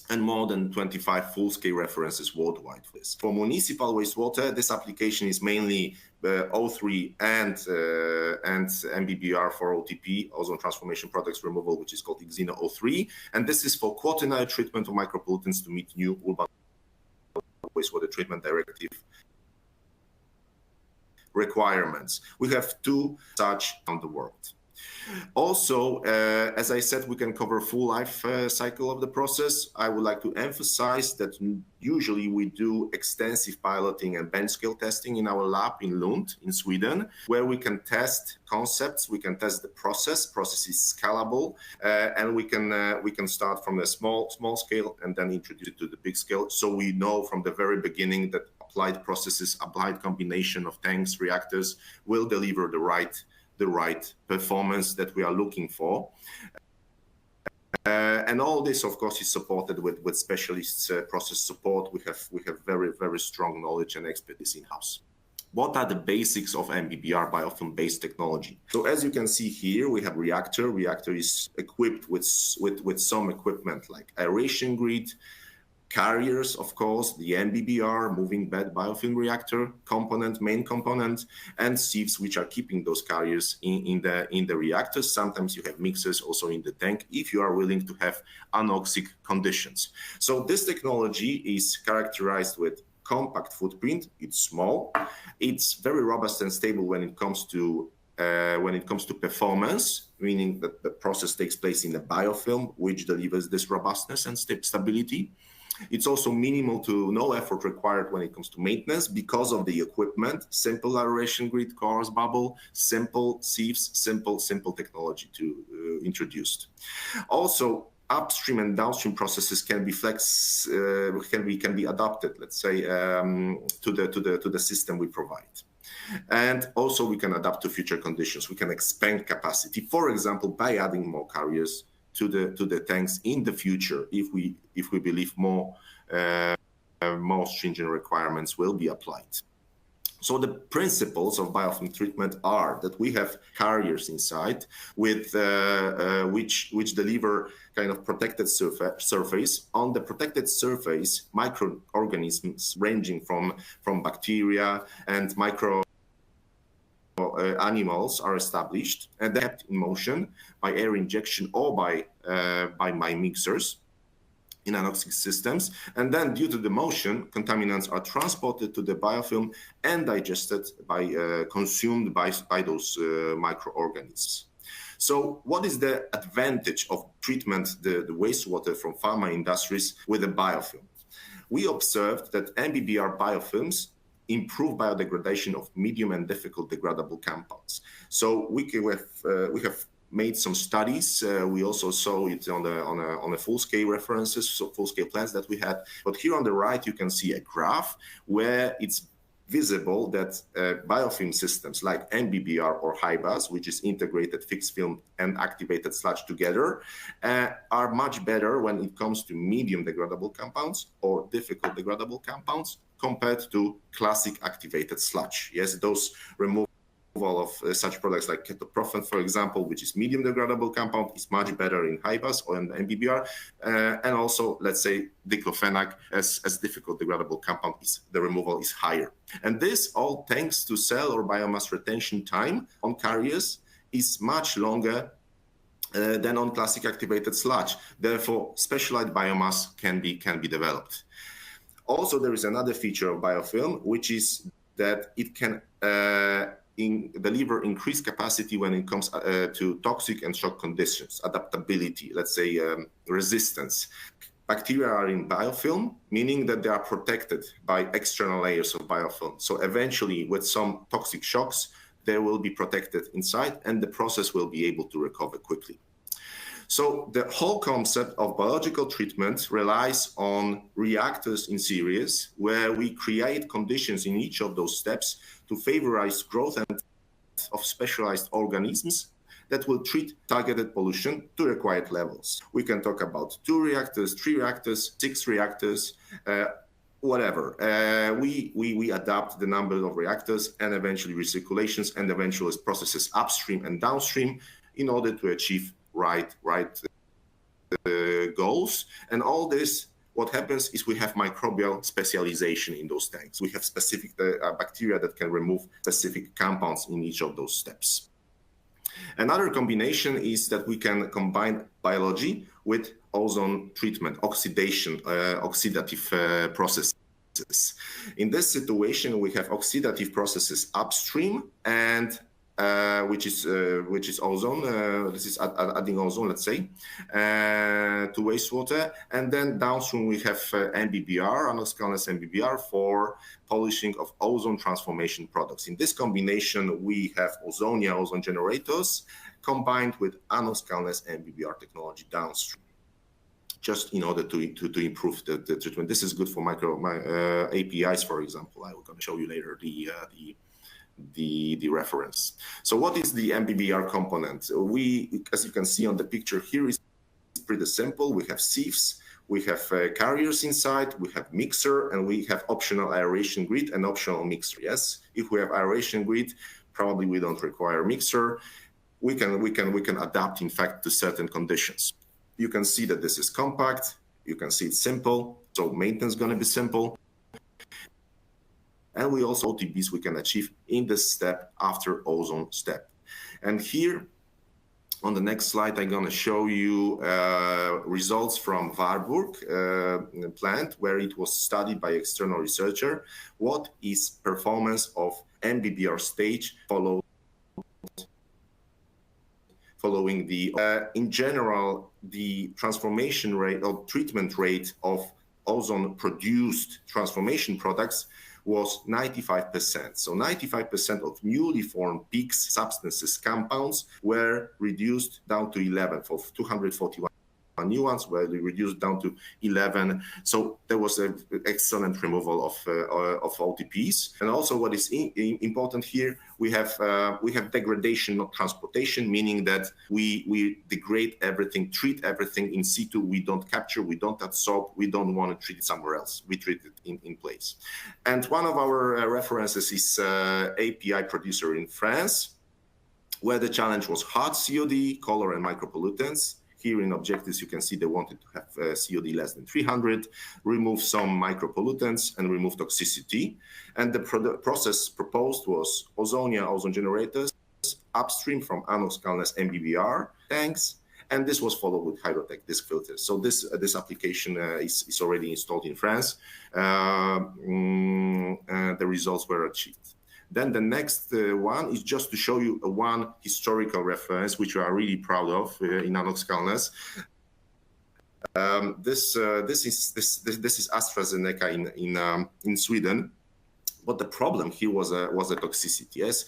and more than 25 full-scale references worldwide for this. For municipal wastewater, this application is mainly O3 and MBBR for OTP, ozone transformation products removal, which is called eXeno 03. And this is for quaternary treatment of micropollutants to meet new urban wastewater treatment directive requirements. We have 2 such on the world. Also, as I said, we can cover full life cycle of the process. I would like to emphasize that usually we do extensive piloting and bench scale testing in our lab in Lund, in Sweden, where we can test concepts, we can test the process is scalable, and we can start from the small scale and then introduce it to the big scale. So we know from the very beginning that applied processes, applied combination of tanks, reactors will deliver the right performance that we are looking for. And all this, of course, is supported with specialists, process support. We have very, very strong knowledge and expertise in-house. What are the basics of MBBR biofilm-based technology? So as you can see here, we have reactor. Reactor is equipped with some equipment like aeration grid, carriers, of course, the MBBR, moving bed biofilm reactor component, main component, and sieves which are keeping those carriers in the reactors. Sometimes you have mixers also in the tank if you are willing to have anoxic conditions. So this technology is characterized with compact footprint. It's small. It's very robust and stable when it comes to performance, meaning that the process takes place in a biofilm, which delivers this robustness and stability. It's also minimal to no effort required when it comes to maintenance because of the equipment, simple aeration grid, cores, bubble, simple sieves, simple technology to introduced. Also, upstream and downstream processes can be adapted, let's say, to the system we provide. And also we can adapt to future conditions. We can expand capacity, for example, by adding more carriers to the tanks in the future if we believe more stringent requirements will be applied. So the principles of biofilm treatment are that we have carriers inside with which deliver kind of protected surface. On the protected surface, microorganisms ranging from bacteria and micro animals are established and kept in motion by air injection or by my mixers in anoxic systems. And then due to the motion, contaminants are transported to the biofilm and digested consumed by those microorganisms. So what is the advantage of treatment, the wastewater from pharma industries with a biofilm? We observed that MBBR biofilms improve biodegradation of medium and difficult degradable compounds. So we have made some studies. We also saw it on a full-scale references, so full-scale plants that we had. But here on the right, you can see a graph where it's visible that biofilm systems like MBBR or HIBAS, which is integrated fixed film and activated sludge together, are much better when it comes to medium degradable compounds or difficult degradable compounds compared to classic activated sludge. Yes, those removal of such products like ketoprofen, for example, which is medium degradable compound, is much better in HIBAS or in the MBBR. And also, let's say, diclofenac as difficult degradable compound, the removal is higher. And this all thanks to cell or biomass retention time on carriers is much longer than on classic activated sludge. Therefore, specialized biomass can be developed. Also, there is another feature of biofilm, which is that it can deliver increased capacity when it comes to toxic and shock conditions, adaptability, let's say resistance. Bacteria are in biofilm, meaning that they are protected by external layers of biofilm. So eventually, with some toxic shocks, they will be protected inside and the process will be able to recover quickly. So the whole concept of biological treatment relies on reactors in series, where we create conditions in each of those steps to favorize growth and of specialized organisms that will treat targeted pollution to required levels. We can talk about 2 reactors, 3 reactors, 6 reactors, whatever. We adapt the number of reactors and eventually recirculations and eventually processes upstream and downstream in order to achieve right goals. And all this, what happens is we have microbial specialization in those tanks. We have specific bacteria that can remove specific compounds in each of those steps. Another combination is that we can combine biology with ozone treatment, oxidative processes. In this situation, we have oxidative processes upstream and which is ozone. This is adding ozone, let's say, to wastewater. And then downstream we have MBBR, anoxacanless MBBR, for polishing of ozone transformation products. In this combination, we have Ozonia ozone generators combined with anoxacanless MBBR technology downstream, just in order to improve the treatment. This is good for APIs, for example. I will show you later the reference. So what is the MBBR component? As you can see on the picture here, is pretty simple. We have sieves We have carriers inside, we have mixer, and we have optional aeration grid and optional mixer. Yes, if we have aeration grid, probably we don't require mixer. We can adapt, in fact, to certain conditions. You can see that this is compact. You can see it's simple, so maintenance is going to be simple. And we also OTBs we can achieve in the step after ozone step. And here, on the next slide, I'm going to show you results from Warburg plant, where it was studied by external researcher. What is performance of MBBR stage following the, in general, the transformation rate or treatment rate of ozone-produced transformation products was 95%. So 95% of newly formed peaks, substances, compounds were reduced down to 11 for 241 new ones were reduced down to 11. So there was an excellent removal of OTPs. And also what is important here, we have degradation, not transportation, meaning that we degrade everything, treat everything in situ. We don't capture, we don't adsorb, we don't want to treat it somewhere else. We treat it in place. And one of our references is API producer in France, where the challenge was hard COD, color and micropollutants. Here in objectives, you can see they wanted to have COD less than 300, remove some micropollutants, and remove toxicity. And the process proposed was Ozonia ozone generators upstream from Ozone MBBR tanks, and this was followed with Hydrotech disk filters. So this application is already installed in France. The results were achieved. Then the next one is just to show you one historical reference, which we are really proud of in Anokskalnes. This is AstraZeneca in Sweden. But the problem here was a toxicity. Yes,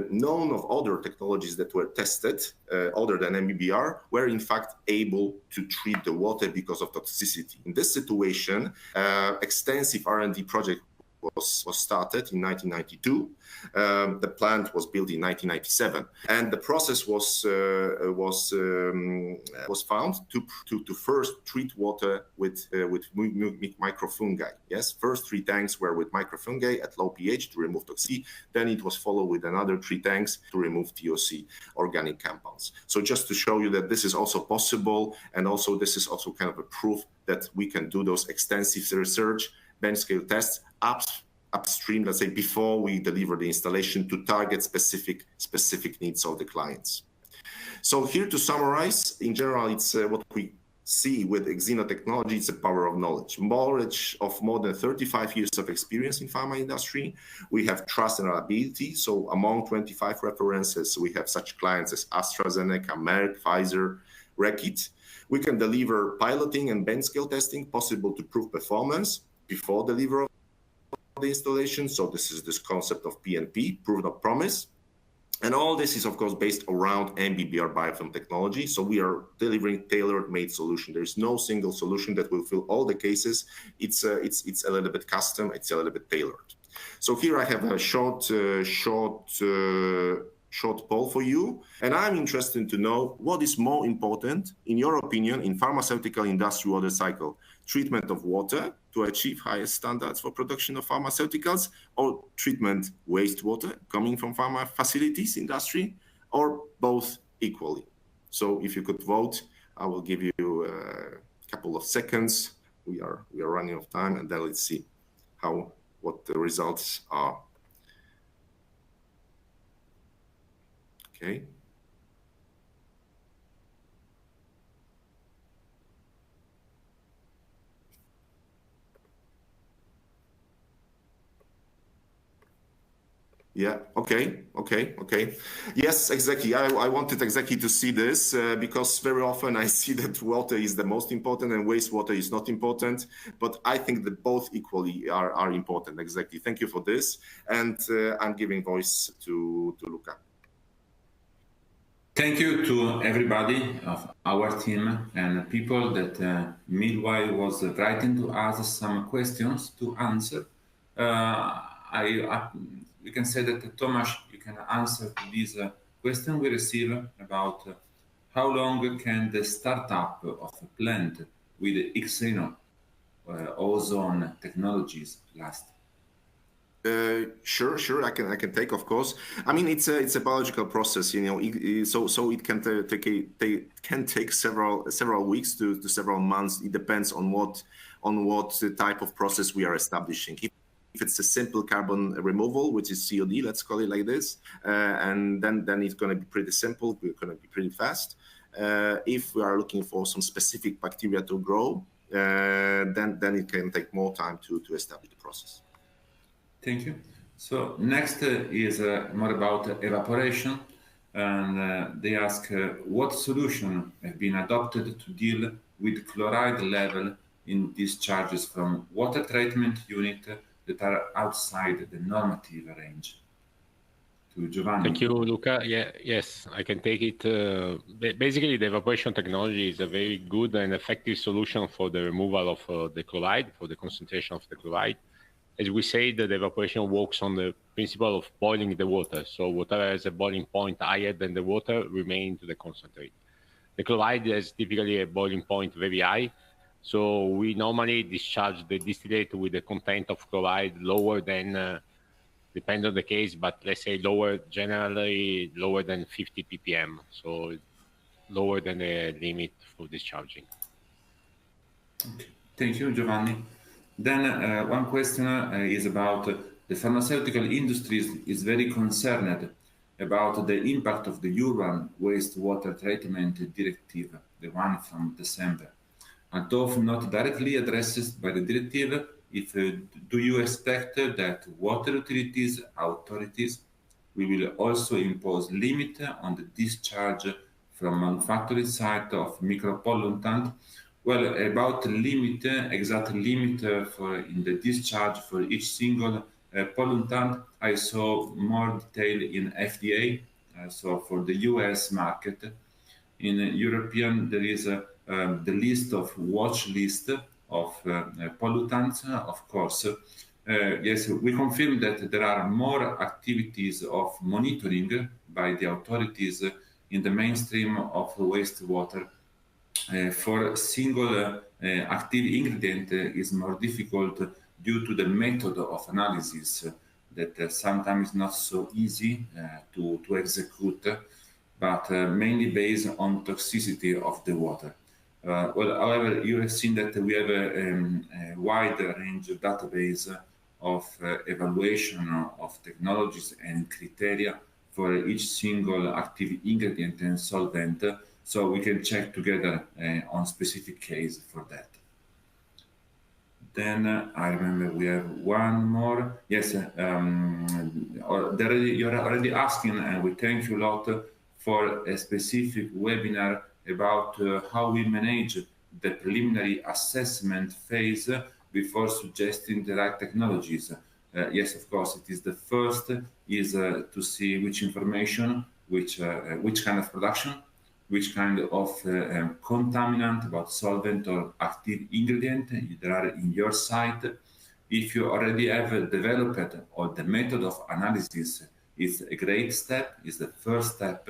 none of other technologies that were tested, other than MBBR, were in fact able to treat the water because of toxicity. In this situation, extensive R&D project was started in 1992. The plant was built in 1997, and the process was found to first treat water with microfungi. Yes, first 3 tanks were with microfungi at low pH to remove toxicity. Then it was followed with another 3 tanks to remove TOC, organic compounds. So just to show you that this is also possible, and also this is also kind of a proof that we can do those extensive research, bench scale tests upstream, let's say, before we deliver the installation to target specific needs of the clients. So here to summarize, in general, it's what we see with eXeno technology, it's the power of knowledge. Knowledge of more than 35 years of experience in pharma industry. We have trust and reliability. So among 25 references, we have such clients as AstraZeneca, Merck, Pfizer, Reckitt. We can deliver piloting and bench scale testing possible to prove performance before delivery of the installation. So this is this concept of PNP, proof not promise. And all this is, of course, based around MBBR biofilm technology. So we are delivering tailor-made solution. There is no single solution that will fill all the cases. It's a little bit custom. It's a little bit tailored. So here I have a short poll for you. And I'm interested to know what is more important, in your opinion, in pharmaceutical industry water cycle: treatment of water to achieve highest standards for production of pharmaceuticals, or treatment wastewater coming from pharma facilities industry, or both equally? So if you could vote, I will give you a couple of seconds. We are running out of time, and then let's see what the results are. Okay. Yeah. Okay. Yes, exactly. I wanted exactly to see this because very often I see that water is the most important and wastewater is not important. But I think that both equally are important. Exactly. Thank you for this. And I'm giving voice to Luca. Thank you to everybody of our team and people that meanwhile was writing to us some questions to answer. We can say that Tomasz, you can answer to this question we received about how long can the startup of a plant with eXeno ozone technologies last? Sure. I can take, of course. I mean, it's a biological process, you know. So it can take several weeks to several months. It depends on what type of process we are establishing. If it's a simple carbon removal, which is COD, let's call it like this, and then it's going to be pretty simple. We're going to be pretty fast. If we are looking for some specific bacteria to grow, then it can take more time to establish the process. Thank you. So next is more about evaporation, and they ask what solution have been adopted to deal with chloride level in discharges from water treatment unit that are outside the normative range. To Giovanni. Thank you, Luca. Yes, I can take it. Basically, the evaporation technology is a very good and effective solution for the removal of the chloride, for the concentration of the chloride. As we say, the evaporation works on the principle of boiling the water. So whatever has a boiling point higher than the water remains to the concentrate. The chloride has typically a boiling point very high. So we normally discharge the distillate with a content of chloride lower than, depends on the case, but let's say generally lower than 50 ppm. So lower than the limit for discharging. Okay. Thank you, Giovanni. Then one question is about the pharmaceutical industry is very concerned about the impact of the urban wastewater treatment directive, the one from December. Although not directly addressed by the directive, do you expect that water utilities authorities will also impose limit on the discharge from manufacturing site of micropollutant? Well, about limit, exact limit in the discharge for each single pollutant, I saw more detail in FDA. So for the US market, in European there is the list of watch list of pollutants. Of course, yes, we confirm that there are more activities of monitoring by the authorities in the mainstream of wastewater. For single active ingredient is more difficult due to the method of analysis that sometimes not so easy to execute, but mainly based on toxicity of the water. Well, however, you have seen that we have a wide range of database of evaluation of technologies and criteria for each single active ingredient and solvent. So we can check together on specific case for that. Then I remember we have one more. Yes, you're already asking, and we thank you a lot for a specific webinar about how we manage the preliminary assessment phase before suggesting the right technologies. Yes, of course, it is the first is to see which information, which kind of production, which kind of contaminant, about solvent or active ingredient there are in your site. If you already have developed or the method of analysis is a great step, is the first step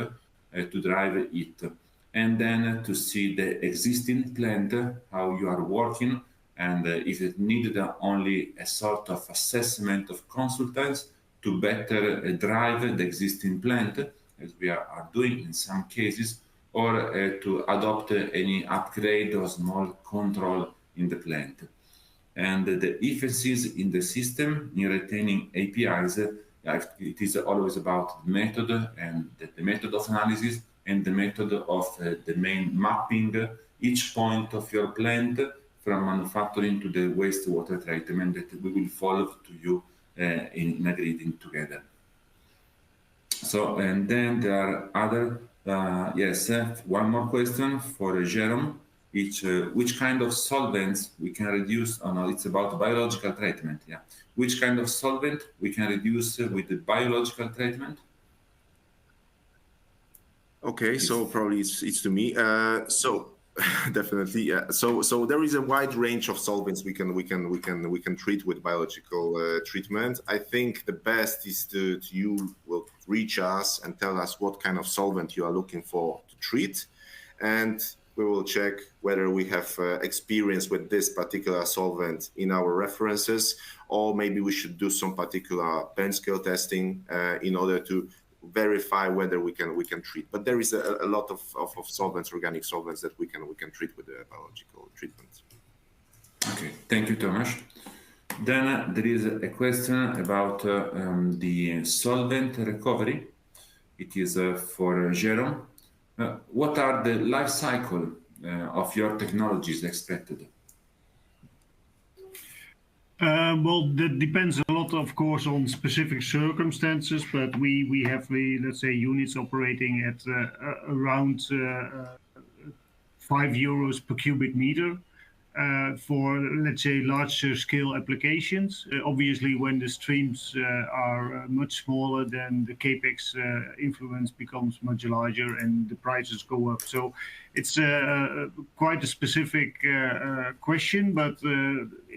to drive it. And then to see the existing plant, how you are working, and if it needed only a sort of assessment of consultants to better drive the existing plant, as we are doing in some cases, or to adopt any upgrade or small control in the plant. And the efficiencies in the system in retaining APIs, it is always about the method and the method of analysis and the method of the main mapping each point of your plant from manufacturing to the wastewater treatment that we will follow to you in agreeing together. So, and then there are other yes, one more question for Jerome. Which kind of solvents we can reduce? Oh no, it's about biological treatment. Yeah, which kind of solvent we can reduce with the biological treatment? Okay, so probably it's to me. So definitely, yeah. So there is a wide range of solvents we can treat with biological treatment. I think the best is to you will reach us and tell us what kind of solvent you are looking for to treat, and we will check whether we have experience with this particular solvent in our references, or maybe we should do some particular bench scale testing in order to verify whether we can treat. But there is a lot of solvents, organic solvents, that we can treat with the biological treatment. Okay, thank you, Tomasz. Then there is a question about the solvent recovery. It is for Jerome. What are the life cycle of your technologies expected? Well, that depends a lot, of course, on specific circumstances, but we have, let's say, units operating at around €5 per cubic meter for, let's say, larger scale applications. Obviously, when the streams are much smaller, then the capex influence becomes much larger and the prices go up. So it's quite a specific question, but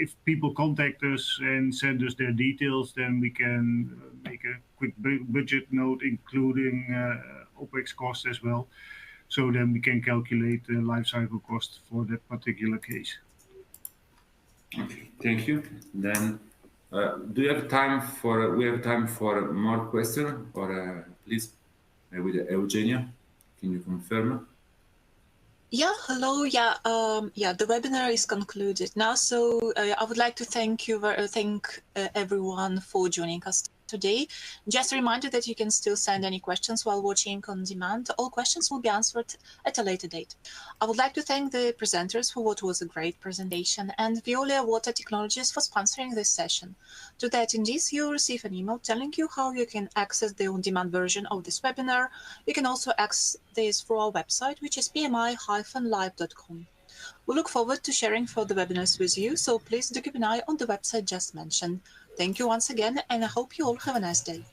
if people contact us and send us their details, then we can make a quick budget note, including OPEX cost as well. So then we can calculate the life cycle cost for that particular case. Okay, thank you. Then, do you have time for? We have time for more questions, or please, with Eugenia, can you confirm? Yeah, hello. Yeah, the webinar is concluded now. So I would like to thank everyone for joining us today. Just a reminder that you can still send any questions while watching on demand. All questions will be answered at a later date. I would like to thank the presenters for what was a great presentation and Veolia Water Technologies for sponsoring this session. To the attendees, you'll receive an email telling you how you can access the on-demand version of this webinar. You can also access this through our website, which is pmi-live.com. We look forward to sharing further webinars with you, so please do keep an eye on the website just mentioned. Thank you once again, and I hope you all have a nice day.